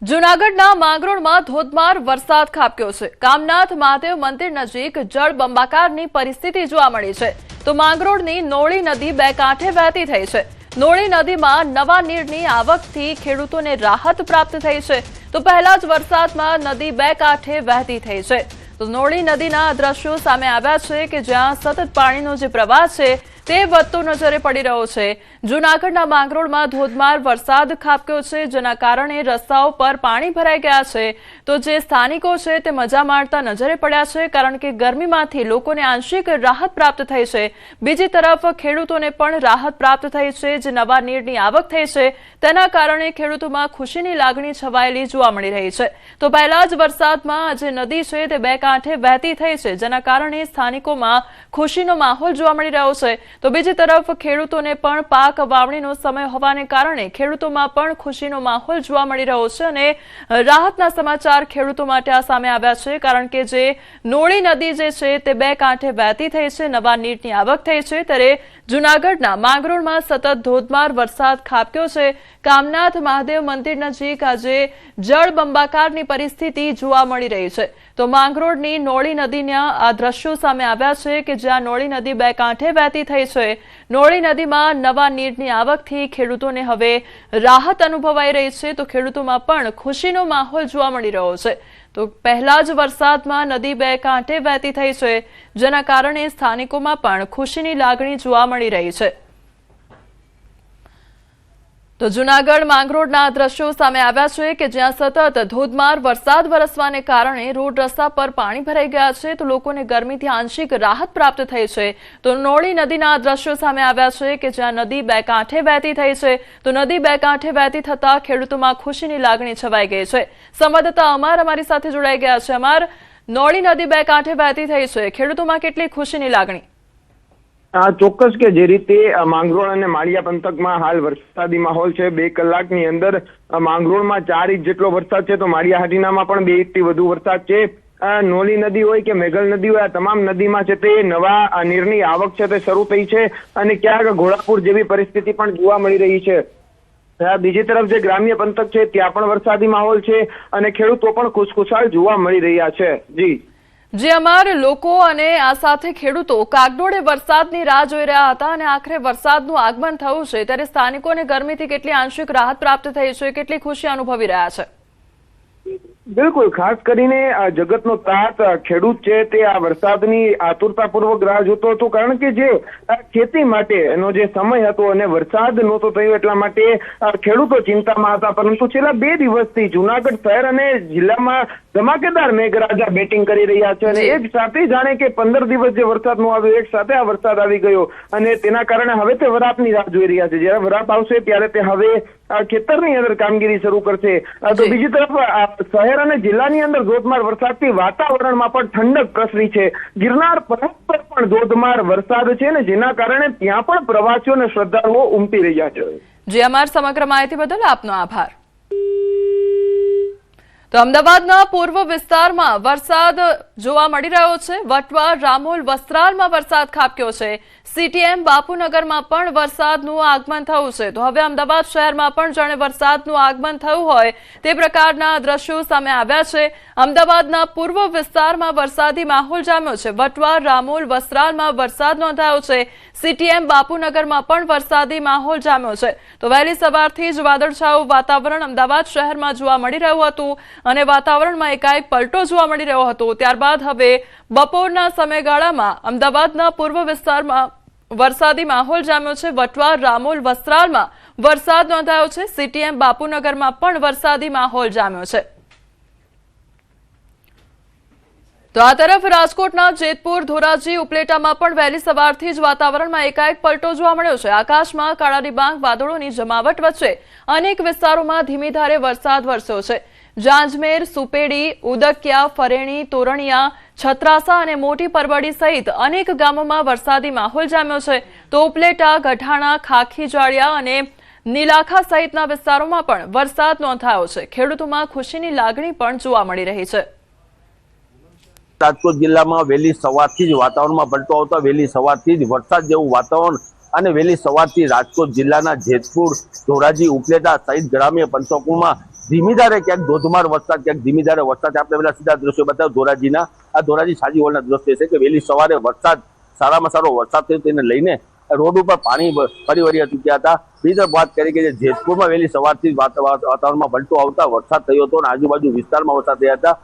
જૂનાગઢના માંગરોળમાં ધોધમાર વરસાદ ખાબક્યો છે। કામનાથ મહાદેવ મંદિર નજીક જળબંબાકારની પરિસ્થિતિ જોવા મળી છે। તો માંગરોળની નોળી નદી બે કાંઠે વહેતી થઈ છે। નોળી નદીમાં નવા નીરની આવકથી ખેડૂતોને રાહત પ્રાપ્ત થઈ છે। તો પહેલા જ વરસાદમાં નદી બે કાંઠે વહેતી થઈ છે। તો નોળી નદીના દ્રશ્યો સામે આવ્યા છે કે જ્યાં સતત પાણીનો જે પ્રવાહ છે તે વધતો નજરે પડી રહ્યો છે। જૂનાગઢના માંગરોળમાં ધોધમાર વરસાદ ખાબક્યો છે, જેના કારણે રસ્તાઓ પર પાણી ભરાઈ ગયા છે। તો જે સ્થાનિકો છે તે મજા માણતા નજરે પડ્યા છે, કારણ કે ગરમીમાંથી લોકોને આંશિક રાહત પ્રાપ્ત થઈ છે। બીજી તરફ ખેડૂતોને પણ રાહત પ્રાપ્ત થઈ છે। જે નવા નીરની આવક થઈ છે તેના કારણે ખેડૂતોમાં ખુશીની લાગણી છવાયેલી જોવા મળી રહી છે। તો પહેલા જ વરસાદમાં જે નદી છે તે બે કાંઠે વહેતી થઈ છે, જેના કારણે સ્થાનિકોમાં ખુશીનો માહોલ જોવા મળી રહ્યો છે। તો બીજી તરફ ખેડૂતોને પણ પાક વાવણીનો સમય હોવાને કારણે ખેડૂતોમાં પણ ખુશીનો માહોલ જોવા મળી રહ્યો છે અને રાહતના સમાચાર ખેડૂતો માટે આ સામે આવ્યા છે, કારણ કે જે નોળી નદી જે છે તે બે કાંઠે વહેતી થઈ છે, નવા નીરની આવક થઈ છે। ત્યારે જૂનાગઢના માંગરોળમાં સતત ધોધમાર વરસાદ ખાબક્યો છે। કામનાથ મહાદેવ મંદિર નજીક આજે જળબંબાકારની પરિસ્થિતિ જોવા મળી રહી છે। તો માંગરોળની નોળી નદીના આ દ્રશ્યો સામે આવ્યા છે કે જ્યાં નોળી નદી બે કાંઠે વહેતી થઈ છે। નોળી નદીમાં નવા નીરની આવકથી ખેડૂતોને હવે રાહત અનુભવાઈ રહી છે। તો ખેડૂતોમાં પણ ખુશીનો માહોલ જોવા મળી રહ્યો છે। તો પહેલા જ વરસાદમાં નદી બે કાંઠે વહેતી થઈ છે, જેના કારણે સ્થાનિકોમાં પણ ખુશીની લાગણી જોવા મળી રહી છે। તો જૂનાગઢ માંગરોળના દ્રશ્યો સામે આવ્યા છે કે જ્યાં સતત ધોધમાર વરસાદ વરસવાને કારણે રોડ રસ્તા પર પાણી ભરાઈ ગયા છે। તો લોકોને ગરમીથી આંશિક રાહત પ્રાપ્ત થઈ છે। તો નોળી નદીના દ્રશ્યો સામે આવ્યા છે કે જ્યાં નદી બે કાંઠે વહેતી થઈ છે। તો નદી બે કાંઠે વહેતી થતા ખેડૂતોમાં ખુશીની લાગણી છવાઈ ગઈ છે। સંવાદદાતા અમાર અમારી સાથે જોડાઈ ગયા છે। અમાર, નોળી નદી બે કાંઠે વહેતી થઈ છે, ખેડૂતોમાં કેટલી ખુશીની લાગણી? ચોક્કસ કે જે રીતે માંગરોળ અને માળિયા પંથકમાં હાલ વરસાદી માહોલ છે। 2 કલાકની અંદર માંગરોળમાં 4 ઇંચ જેટલો વરસાદ છે, તો માળિયા હાટીનામાં પણ 2 ઇંચથી વધુ વરસાદ છે। નોલી નદી હોય કે મેઘલ નદી હોય, આ તમામ નદીમાં છે તે નવા નીરની આવક છે તે શરૂ થઈ છે અને ક્યાંક ઘોડાપુર જેવી પરિસ્થિતિ પણ જોવા મળી રહી છે। બીજી તરફ જે ગ્રામ્ય પંથક છે ત્યાં પણ વરસાદી માહોલ છે અને ખેડૂતો પણ ખુશખુશાલ જોવા મળી રહ્યા છે। જે અમારા લોકો અને આ સાથે ખેડૂતો કાગડોળે વરસાદની રાહ જોઈ રહ્યા હતા અને આખરે વરસાદનું આગમન થયું છે, ત્યારે સ્થાનિકોને ગરમીથી કેટલી આંશિક રાહત પ્રાપ્ત થઈ છે, કેટલી ખુશી અનુભવી રહ્યા છે? બિલકુલ, ખાસ કરીને જગતનો તાત ખેડૂત છે તે આ વરસાદની આતુરતાપૂર્વક રાહ જોતો હતો, કારણ કે જે ખેતી માટેનો જે સમય હતો અને વરસાદ નહોતો થયો એટલા માટે ખેડૂતો ચિંતામાં હતા। પરંતુ છેલ્લા 2 દિવસથી જૂનાગઢ શહેર અને જિલ્લામાં ધમાકેદાર મેઘરાજા બેટિંગ કરી રહ્યા છે અને એક સાથે જાણે કે 15 દિવસ જે વરસાદ નો આવ્યો એક સાથે આ વરસાદ આવી ગયો અને તેના કારણે હવે તે વરાપની રાહ જોઈ રહ્યા છે। જયારે વરાપ આવશે ત્યારે તે હવે ખેતરની અંદર કામગીરી શરૂ કરશે। તો બીજી તરફ શહેર અને જિલ્લાની અંદર ધોધમાર વરસાદથી વાતાવરણમાં પણ ઠંડક પ્રસરી છે। ગિરનાર પર્વત પર પણ ધોધમાર વરસાદ છે ને જેના કારણે ત્યાં પણ પ્રવાસીઓ અને શ્રદ્ધાળુઓ ઉમટી રહ્યા છે। જે અમારી સમગ્ર માહિતી બદલ આપનો આભાર। તો અમદાવાદના પૂર્વ વિસ્તારમાં વરસાદ જોવા મળી રહ્યો છે। વટવા, રામોલ, વસ્ત્રાલમાં વરસાદ ખાબક્યો છે। સીટીએમ બાપુનગરમાં પણ વરસાદનું આગમન થયું છે। તો હવે અમદાવાદ શહેરમાં પણ જાણે વરસાદનું આગમન થયું હોય તે પ્રકારના દ્રશ્યો સામે આવ્યા છે। અમદાવાદના પૂર્વ વિસ્તારમાં વરસાદી માહોલ જામ્યો છે। વટવા, રામોલ, વસ્ત્રાલમાં વરસાદ નોંધાયો છે। સીટીએમ બાપુનગરમાં પણ વરસાદી માહોલ જામ્યો છે। તો વહેલી સવારથી જ વાદળછાયું વાતાવરણ અમદાવાદ શહેરમાં જોવા મળી રહ્યું હતું અને વાતાવરણમાં એકાએક પલટો જોવા મળી રહ્યો હતો। ત્યારબાદ હવે બપોરના સમયગાળામાં અમદાવાદના પૂર્વ વિસ્તારમાં વરસાદી માહોલ જામ્યો છે। વટવા, રામોલ, વસ્ત્રાલમાં વરસાદ નોંધાયો છે। સીટીએમ બાપુનગરમાં પણ વરસાદી માહોલ જામ્યો છે। તો આ તરફ રાજકોટના જેતપુર, ધોરાજી, ઉપલેટામાં પણ વહેલી સવારથી જ વાતાવરણમાં એકાએક પલટો જોવા મળ્યો છે। આકાશમાં કાળા ડિબાંગ વાદળોની જમાવટ વચ્ચે અનેક વિસ્તારોમાં ધીમી ધારે વરસાદ વરસ્યો છે। જાંજમેર, સુપેડી, ઉદકિયા, ફરેણી, તોરણિયા, છત્રાસા અને મોટી પરબડી સહિત અનેક ગામોમાં વરસાદી માહોલ જામ્યો છે। તો ઉપલેટા, ગઢાણા, ખાખીજાળિયા અને નીલાખા સહિતના વિસ્તારોમાં પણ વરસાદ નોંધાયો છે। ખેડૂતોમાં ખુશીની લાગણી પણ જોવા મળી રહી છે। રાજકોટ જિલ્લામાં વહેલી સવારથી જ વાતાવરણમાં પલટો આવતા વહેલી સવારથી જ વરસાદ જેવું વાતાવરણ અને વહેલી સવારથી રાજકોટ જિલ્લાના જેતપુર, ધોરાજી, ઉપલેટા સહિત ગ્રામ્ય પંથકોમાં ધીમી ધારે ક્યાંક ધોધમાર વરસાદ, ક્યાંક ધીમી ધારે વરસાદ. આપણે પેલા સીધા દ્રશ્યો બતાવ્યા ધોરાજીના. આ ધોરાજી સાજી હોલના દ્રશ્ય છે કે વહેલી સવારે વરસાદ, સારામાં સારો વરસાદ થયો, તેને લઈને રોડ ઉપર પાણી ફરી વળ્યા ચૂક્યા હતા. બીજી તરફ વાત કરી કે જેતપુરમાં વહેલી સવારથી વાતાવરણમાં પલટો આવતા વરસાદ થયો હતો અને આજુબાજુ વિસ્તારમાં વરસાદ થયા હતા.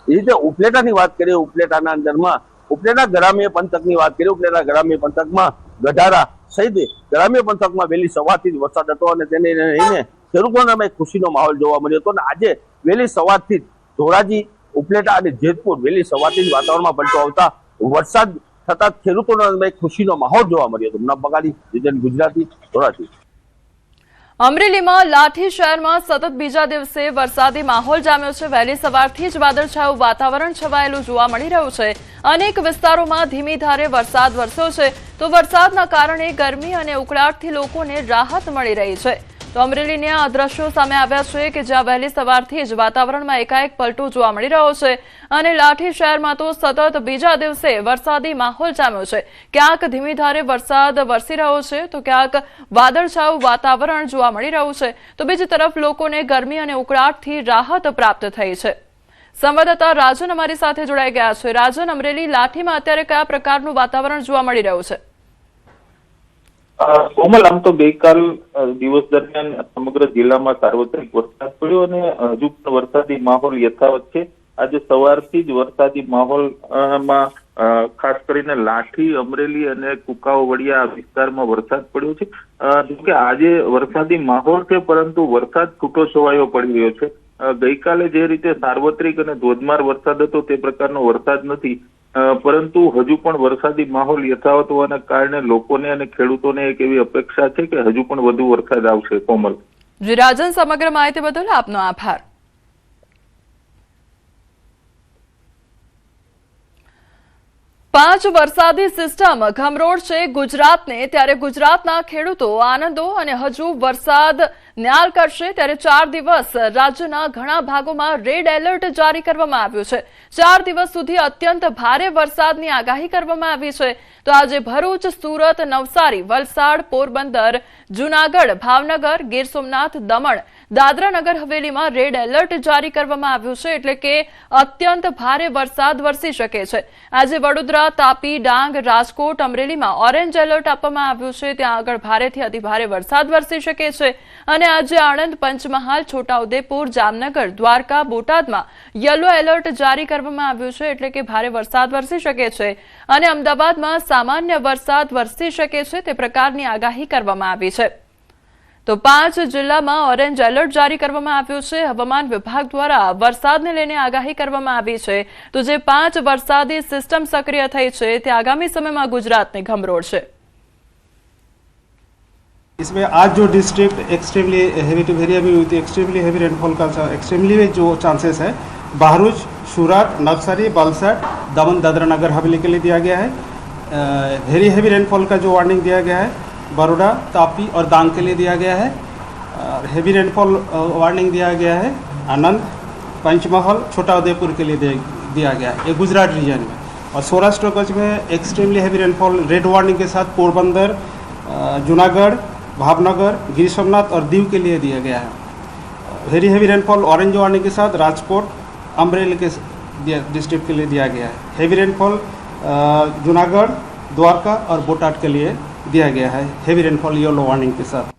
એ રીતે ઉપલેટાની વાત કરીએ, ઉપલેટાના અંદરમાં ઉપલેટા ગ્રામ્ય પંથકની વાત કરીએ, ઉપલેટા ગ્રામ્ય પંથકમાં ગઢારા સહિત ગ્રામ્ય પંથકમાં વહેલી સવારથી જ વરસાદ હતો અને તેને લઈને ખેડૂતોને ખુશીનો માહોલ જોવા મળ્યો હતો. અને આજે વહેલી સવારથી જ ધોરાજી, ઉપલેટા અને જેતપુર વહેલી સવારથી જ વાતાવરણમાં પલટો આવતા વરસાદ થતા ખેડૂતોનો ખુશીનો માહોલ જોવા મળ્યો હતો. મુન્ના બગાડી, વિજન ગુજરાતી, ધોરાજી. અમરેલીમાં લાઠી શહેરમાં સતત બીજા દિવસે વરસાદી માહોલ જામ્યો છે. વહેલી સવારથી જ વાદળછાયું વાતાવરણ છવાયેલું જોવા મળી રહ્યું છે. અનેક વિસ્તારોમાં ધીમી ધારે વરસાદ વરસ્યો છે, તો વરસાદના કારણે ગરમી અને ઉકળાટથી લોકોને રાહત મળી રહી છે. તો અમરેલીના આ દ્રશ્યો સામે આવ્યા છે કે જ્યાં વહેલી સવારથી જ વાતાવરણમાં એકાએક પલટો જોવા મળી રહ્યો છે અને લાઠી શહેરમાં તો સતત બીજા દિવસે વરસાદી માહોલ જામ્યો છે. ક્યાંક ધીમી ધારે વરસાદ વરસી રહ્યો છે, તો ક્યાંક વાદળછાયું વાતાવરણ જોવા મળી રહ્યું છે. તો બીજી તરફ લોકોને ગરમી અને ઉકળાટથી રાહત પ્રાપ્ત થઈ છે. સંવાદદાતા રાજન અમારી સાથે જોડાઈ ગયા છે. રાજન, અમરેલી લાઠીમાં અત્યારે કયા પ્રકારનું વાતાવરણ જોવા મળી રહ્યું છે? કોમલ, આમ તો ગઈકાલ દિવસ દરમિયાન સમગ્ર જિલ્લામાં સાર્વત્રિક વરસાદ પડ્યો અને હજુ પણ વરસાદી માહોલ યથાવત છે. આજે સવારથી જ વરસાદી માહોલમાં ખાસ કરીને લાઠી, અમરેલી અને કુકાઓ વડિયા વિસ્તારમાં વરસાદ પડ્યો છે. જોકે આજે વરસાદી માહોલ છે, પરંતુ વરસાદ છૂટો છવાયો પડી રહ્યો છે. ગઈકાલે જે રીતે સાર્વત્રિક અને ધોધમાર વરસાદ હતો તે પ્રકારનો વરસાદ નથી, પરંતુ હજુ પણ વરસાદી માહોલ યથાવત હોવાના કારણે લોકોને અને ખેડૂતોને એક એવી અપેક્ષા છે કે હજુ પણ વધુ વરસાદ આવશે. કોમલ. જી રાજન, સમગ્ર માહિતી બદલ આપનો આભાર. પાંચ વરસાદી સિસ્ટમ ઘમરોળ છે ગુજરાતને, ત્યારે ગુજરાતના ખેડૂતો આનંદો અને હજુ વરસાદ ન્યાલ કરશે. ત્યારે 4 દિવસ રાજ્યના ઘણા ભાગોમાં રેડ એલર્ટ જારી કરવામાં આવ્યું છે. 4 દિવસ સુધી અત્યંત ભારે વરસાદની આગાહી કરવામાં આવી છે. તો આજે ભરૂચ, સુરત, નવસારી, વલસાડ, પોરબંદર, જૂનાગઢ, ભાવનગર, ગીર સોમનાથ, દમણ, દાદરા નગર હવેલીમાં રેડ એલર્ટ જારી કરવામાં આવ્યું છે, એટલે કે અત્યંત ભારે વરસાદ વરસી શકે છે. આજે વડોદરા, તાપી, ડાંગ, રાજકોટ, અમરેલીમાં ઓરેન્જ એલર્ટ આપવામાં આવ્યું છે. ત્યાં આગળ ભારેથી અતિભારે વરસાદ વરસી શકે છે. અને આજે આણંદ, પંચમહાલ, છોટાઉદેપુર, જામનગર, દ્વારકા, બોટાદમાં યલો એલર્ટ જારી કરવામાં આવ્યું છે, એટલે કે ભારે વરસાદ વરસી શકે છે. અને અમદાવાદમાં સામાન્ય વરસાદ વરસી શકે છે તે પ્રકારની આગાહી કરવામાં આવી છે. તો 5 જિલ્લામાં ઓરેન્જ એલર્ટ જારી કરવામાં આવ્યું છે. હવામાન વિભાગ દ્વારા વરસાદને લઈને આગાહી કરવામાં આવી છે. તો જે 5 વરસાદી સિસ્ટમ સક્રિય થઈ છે તે આગામી સમયમાં ગુજરાતને ગમરોળ છે. इसमें आज जो district extremely heavy to very heavy with extremely heavy rainfall का एक्सट्रीमली जो चांसेस है, बहरूच, सूरत, नवसारी, वलसाड, दमन, दादरा नगर हवेली के लिए दिया गया है. वेरी हेवी रेनफॉल का जो वार्निंग दिया गया है बड़ौदा, तापी और डांग के लिए दिया गया है. हेवी रेनफॉल वार्निंग दिया गया है आनंद, पंचमहल, छोटाउदेपुर के लिए दिया गया है, ये गुजरात रीजन में. और सौराष्ट्र कच्छ में extremely heavy rainfall red warning के साथ पोरबंदर, जूनागढ़, भावनगर, गिर सोमनाथ और दीव के लिए दिया गया है. Very heavy rainfall orange warning के साथ राजकोट, अमरेली के डिस्ट्रिक्ट के लिए दिया गया है. हेवी रेनफॉल जूनागढ़, द्वारका और बोटाद के लिए दिया गया है, हेवी रेनफॉल येलो वार्निंग के साथ.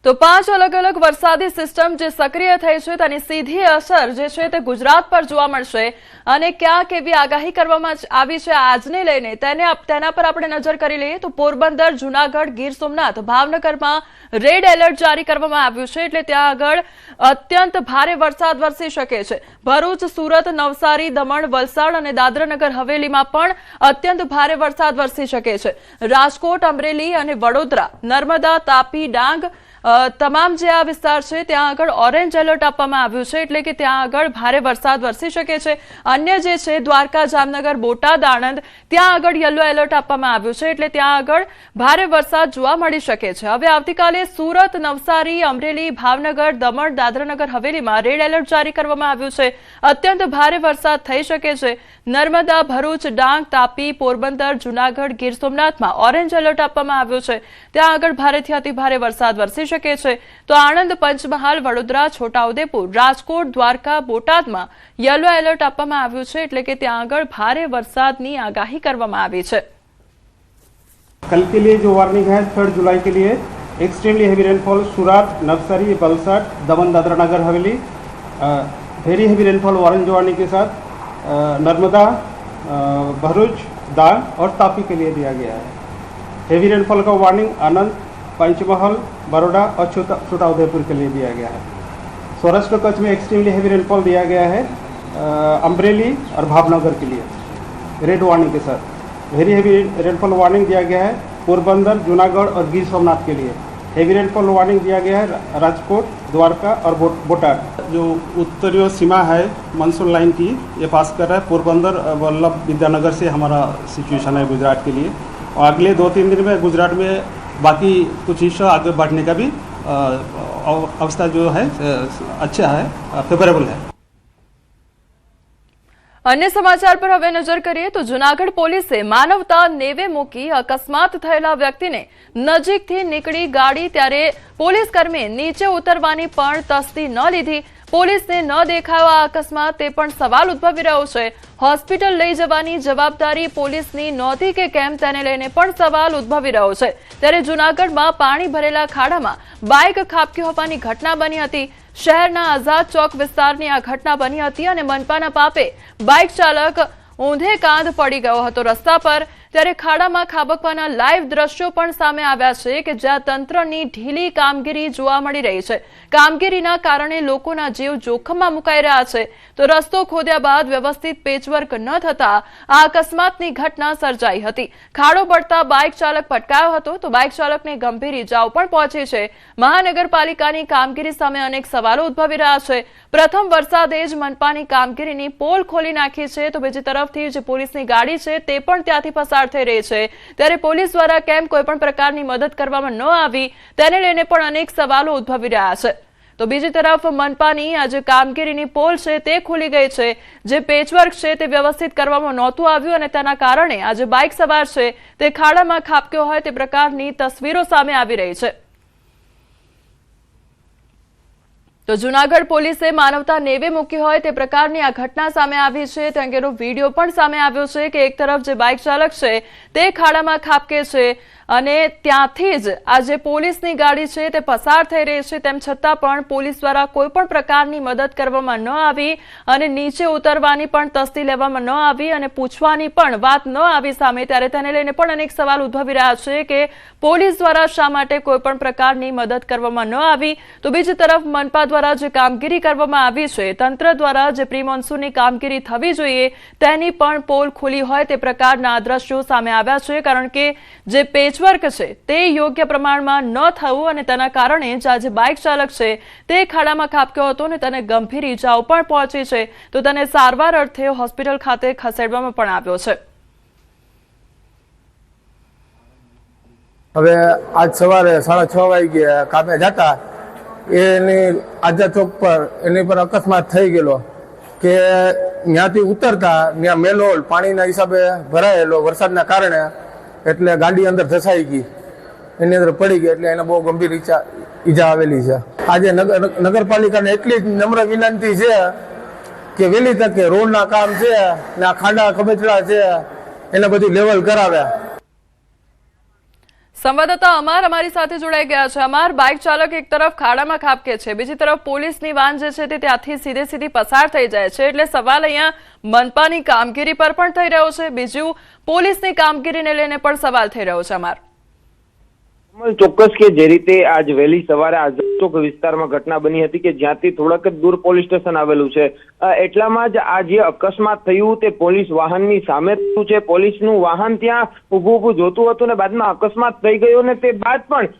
તો 5 અલગ અલગ વરસાદી સિસ્ટમ જે સક્રિય થઈ છે તેની સીધી અસર જે છે તે ગુજરાત પર જોવા મળશે. અને ક્યાંક એવી આગાહી કરવામાં આવી છે આજને લઈને તેના પર આપણે નજર કરી લઈએ તો પોરબંદર, જૂનાગઢ, ગીર સોમનાથ, ભાવનગરમાં રેડ એલર્ટ જારી કરવામાં આવ્યું છે, એટલે ત્યાં આગળ અત્યંત ભારે વરસાદ વરસી શકે છે. ભરૂચ, સુરત, નવસારી, દમણ, વલસાડ અને દાદરાનગર હવેલીમાં પણ અત્યંત ભારે વરસાદ વરસી શકે છે. રાજકોટ, અમરેલી અને વડોદરા, નર્મદા, તાપી, ડાંગ તમામ જે આ વિસ્તાર છે ત્યાં આગળ ઓરેન્જ એલર્ટ આપવામાં આવ્યું છે, એટલે કે ત્યાં આગળ ભારે વરસાદ વરસી શકે છે. અન્ય જે છે દ્વારકા, જામનગર, બોટાદ, આણંદ ત્યાં આગળ યલો એલર્ટ આપવામાં આવ્યું છે, એટલે ત્યાં આગળ ભારે વરસાદ જોવા મળી શકે છે. હવે આવતીકાલે સુરત, નવસારી, અમરેલી, ભાવનગર, દમણ, દાદરાનગર હવેલીમાં રેડ એલર્ટ જારી કરવામાં આવ્યું છે. અત્યંત ભારે વરસાદ થઈ શકે છે. નર્મદા, ભરૂચ, ડાંગ, તાપી, પોરબંદર, જૂનાગઢ, ગીર સોમનાથમાં ઓરેન્જ એલર્ટ આપવામાં આવ્યું છે. ત્યાં આગળ ભારેથી અતિભારે વરસાદ વરસી શકે શકે છે. તો આણંદ, પંચમહાલ, વડોદરા, છોટાઉદેપુર, રાજકોટ, દ્વારકા, બોટાદમાં યલો એલર્ટ આપવામાં આવ્યું છે, એટલે કે ત્યાં આગળ ભારે વરસાદની આગાહી કરવામાં આવી છે. कल के लिए जो वार्निंग है 3 जुलाई के लिए एक्सट्रीमली हेवी रेनफॉल सूरत, नवसारी, वलसाड, दमन, Dadra Nagar Haveli, very heavy rainfall orange warning के साथ नर्मदा, भरूच, डांग और तापी के लिए दिया गया है. हेवी रेनफॉल का वार्निंग आनंद, पंचमहल, बड़ौदा और छोटाउदेपुर के लिए दिया गया है. सौराष्ट्र कच्छ में एक्सट्रीमली हेवी रेनफॉल दिया गया है अमरेली और भावनगर के लिए रेड वार्निंग के साथ. वेरी हेवी रेनफॉल वार्निंग दिया गया है पोरबंदर, जूनागढ़ और गिर सोमनाथ के लिए. हेवी रेनफॉल वार्निंग दिया गया है राजकोट, द्वारका और बोटाद. जो उत्तरीय सीमा है मानसून लाइन की ये पास कर रहा है पोरबंदर, वल्लभ विद्यानगर से हमारा सिचुएशन है गुजरात के लिए. और अगले 2-3 दिन में गुजरात में बाकी कुछ हिस्सा आगे बढ़ने का भी अवस्था जो है अच्छा है, फेवरेबल है. अन्य समाचार पर हवे नजर करिए तो जूनागढ़ पुलिसे मानवता नेवे मूकी अकस्मात थयेला व्यक्तिने नजीकथी નીકળી ગાડી ત્યારે પોલીસ કર્મીએ નીચે ઉતરવાની પણ તસ્દી ન લીધી. પોલીસને ન દેખાયો આ અકસ્માત, તે પણ સવાલ ઉદ્ભવી રહ્યો છે. હોસ્પિટલ લઈ જવાની જવાબદારી પોલીસની નહોતી કે કેમ, તેને લઈને પણ સવાલ ઉદ્ભવી રહ્યો છે. ત્યારે જૂનાગઢમાં પાણી ભરેલા ખાડામાં બાઇક ખાબકી હોવાની ઘટના બની હતી. શહેરના આઝાદ ચોક વિસ્તારની આ ઘટના બની હતી અને મનપાના પાપે બાઇક ચાલક ઊંધે કાંધ પડી ગયો હતો રસ્તા પર. ત્યારે ખાડામાં ખાબકવાના લાઈવ દ્રશ્યો પણ સામે આવ્યા છે કે જ્યાં તંત્રની ઢીલી કામગીરી જોવા મળી રહી છે. કામગીરીના કારણે લોકોના જીવ જોખમમાં મુકાઈ રહ્યા છે. તો રસ્તો ખોદ્યા બાદ વ્યવસ્થિત પેચવર્ક ન થતા આ અકસ્માતની ઘટના સર્જાઈ હતી. ખાડો પડતા બાઇક ચાલક પટકાયો હતો તો બાઇક ચાલકને ગંભીર ઇજાઓ પણ પહોંચી છે. મહાનગરપાલિકાની કામગીરી સામે અનેક સવાલો ઉદ્ભવી રહ્યા છે. પ્રથમ વરસાદે જ મનપાની કામગીરીની પોલ ખોલી નાખી છે તો બીજી તરફથી જે પોલીસની ગાડી છે તે પણ ત્યાંથી પસાર થઈ રહી છે. ત્યારે પોલીસ દ્વારા કેમ કોઈ પણ પ્રકારની મદદ કરવામાં ન આવી તેને લઈને પણ અનેક સવાલો ઉદ્ભવી રહ્યા છે. તો બીજી તરફ મનપાની આ જે કામગીરીની પોલ છે તે ખુલી ગઈ છે. જે પેચવર્ક છે તે વ્યવસ્થિત કરવામાં નહોતું આવ્યું અને તેના કારણે આ જે બાઇક સવાર છે તે ખાડામાં ખાબક્યો હોય તે પ્રકારની તસવીરો સામે આવી રહી છે. તો જૂનાગઢ પોલીસે માનવતા નેવે મૂકી હોય તે પ્રકારની આ ઘટના સામે આવી છે. તે અંગેનો વિડીયો પણ સામે આવ્યો છે કે એક તરફ જે બાઇક ચાલક છે તે ખાડામાં ખાબકે છે અને ત્યાંથી જ આ જે પોલીસની ગાડી છે તે પસાર થઈ રહી છે. તેમ છતાં પણ પોલીસ દ્વારા કોઈ પણ પ્રકારની મદદ કરવામાં ન આવી અને નીચે ઉતરવાની પણ તસ્દી લેવામાં ન આવી અને પૂછવાની પણ વાત ન આવી સામે. ત્યારે તેને લઈને પણ અનેક સવાલ ઉદ્ભવી રહ્યા છે કે પોલીસ દ્વારા શા માટે કોઈ પણ પ્રકારની મદદ કરવામાં ન આવી. તો બીજી તરફ મનપા દ્વારા જે કામગીરી કરવામાં આવી છે, તંત્ર દ્વારા જે પ્રી મોન્સૂનની કામગીરી થવી જોઈએ તેની પણ પોલ ખુલી હોય તે પ્રકારના દ્રશ્યો સામે આવ્યા છે. કારણ કે જે પેચવર્ક છે તે યોગ્ય પ્રમાણમાં ન થયું અને તેના કારણે જ આ જે બાઇક ચાલક છે તે ખાડામાં ખાબક્યો હતો અને તેને ગંભીર ઇજાઓ પણ પહોંચી છે. તો તેને સારવાર અર્થે હોસ્પિટલ ખાતે ખસેડવામાં પણ આવ્યો છે. હવે આજ સવારે 6:30 વાગે કામે જતા એની આઝાદ ચોક પર એની પર અકસ્માત થઈ ગયેલો કે ત્યાંથી ઉતરતા ત્યાં મેલોલ પાણીના હિસાબે ભરાયેલો વરસાદના કારણે એટલે ગાડી અંદર ધસાઈ ગઈ, એની અંદર પડી ગઈ એટલે એને બહુ ગંભીર ઈજા આવેલી છે. આજે નગરપાલિકાને એટલી જ નમ્ર વિનંતી છે કે વહેલી તકે રોડના કામ છે ને આ ખાડા ખબચડા છે એને બધું લેવલ કરાવે. સંવાદદાતા અમાર અમારી સાથે જોડાઈ ગયા છે. અમાર, બાઇક ચાલક એક તરફ ખાડામાં ખાબકે છે, બીજી તરફ પોલીસની વાન જે છે તે ત્યાંથી સીધી પસાર થઈ જાય છે. એટલે સવાલ અહીંયા મનપાની કામગીરી પર પણ થઈ રહ્યો છે, બીજું પોલીસની કામગીરીને લઈને પણ સવાલ થઈ રહ્યો છે. અમાર ચોક્કસ કે જે રીતે આજ વહેલી સવારે આઝાદ ચોક વિસ્તારમાં ઘટના બની હતી કે જ્યાંથી થોડાક જ દૂર પોલીસ સ્ટેશન આવેલું છે, એટલામાં જ આ જે અકસ્માત થયું તે પોલીસ વાહનની સામે થયું છે. પોલીસનું વાહન ત્યાં ઊભું જોતું હતું ને બાદમાં અકસ્માત થઈ ગયો ને તે બાદ પણ